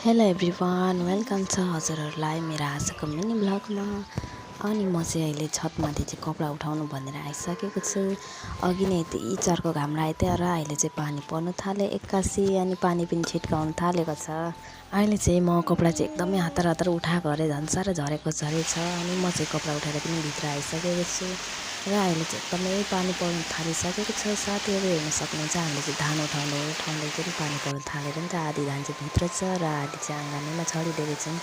Hello everyone, welcome छ हजुरहरूलाई मेरो आजको मिनी ब्लगमा। अनि म चाहिँ अहिले छतमाथि चाहिँ कपडा उठाउनु भनेर आइसकेको छु। अघि नै यति चर्को घाम लागेको थियो र अहिले चाहिँ पानी पर्नु थाल्यो एक्कासी, अनि पानी पनि छिट्काउनु थालेको छ। अहिले चाहिँ म कपडा चाहिँ एकदमै हतार हतार उठाएको अरे झन् साह्रो झरेको झरेछ। अनि म चाहिँ कपडा उठाएर पनि भित्र आइसकेको छु र अहिले चाहिँ एकदमै पानी पर्नु थालिसकेको छ। साथीहरू हेर्न सक्नुहुन्छ, हामीले चाहिँ धान उठाउनु ठाउँले चाहिँ पानी पर्नु थालेर नि त आधी धान चाहिँ भित्र छ र आधी चाहिँ आँगनैमा छरिदिएको छौँ।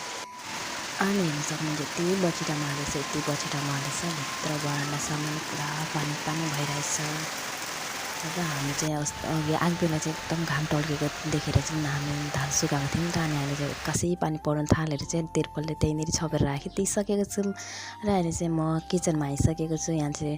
अनि हेर्न सक्नुहुन्छ, यति बछिटा मारेछ, यति बछिटा मारेछ, भित्र बरान्डासम्म पुरा पानी पानी भइरहेछ। र हामी चाहिँ अघि आग बेला चाहिँ एकदम घाम टल्केको देखेर चाहिँ हामी धान सुकाएको थियौँ त, अनि अहिले चाहिँ एक्कासी पानी पर्नु थालेर चाहिँ तिर्पलले त्यहीँनिर छपेर राखिदिइसकेको छौँ। र अहिले चाहिँ म किचनमा आइसकेको छु। यहाँ चाहिँ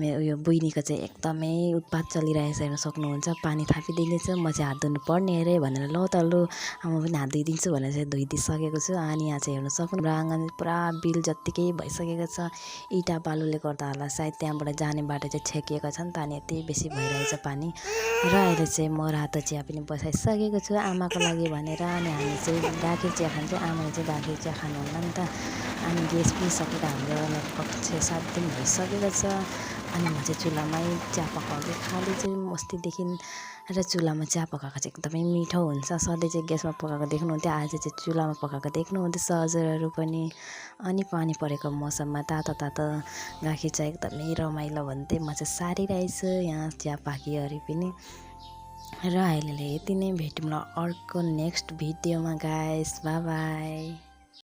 उयो बुइनीको चाहिँ एकदमै उत्पात चलिरहेछ, हेर्न सक्नुहुन्छ। पानी थापिदिँदैछ, म चाहिँ हात धुनु पर्ने अरे भनेर ल त लु म पनि हात धोइदिन्छु भनेर चाहिँ धोइदिइसकेको छु। अनि यहाँ चाहिँ हेर्न सक्नु आँगन पुरा बिल जत्तिकै भइसकेको छ। इँटा बालुले गर्दा होला सायद त्यहाँबाट जाने बाटो चाहिँ छेकिएको छ नि त, अनि यति बेसी भइरहेछ पानी। र अहिले चाहिँ म रातो चिया पनि बसाइसकेको छु आमाको लागि भनेर। अनि हामी चाहिँ गाखेर चिया खान्छ, आमाले चाहिँ गाखेर चिया खानुहुन्न नि त। अनि ग्यास पनि सकेर हाम्रो लगभग 6-7 दिन भइसकेको छ। अनि म चाहिँ चुल्हामै चिया पकाउँदै खाँदैछु अस्तिदेखि। र चुल्हामा चिया पकाएको चाहिँ एकदमै मिठो हुन्छ। सधैँ चाहिँ ग्यासमा पकाएको देख्नुहुन्थ्यो, आज चाहिँ चुल्हामा पकाएको देख्नुहुँदैछ हजुरहरू पनि। अनि पानी परेको मौसममा तातो तातो गाखेर चिया एकदमै रमाइलो भन्दै म चाहिँ सारिरहेछु यहाँ चिया पाकिवरी पनि। र अहिले यति नै, भेटौँ ल अर्को नेक्स्ट भिडियोमा गाइस, बाई बाई।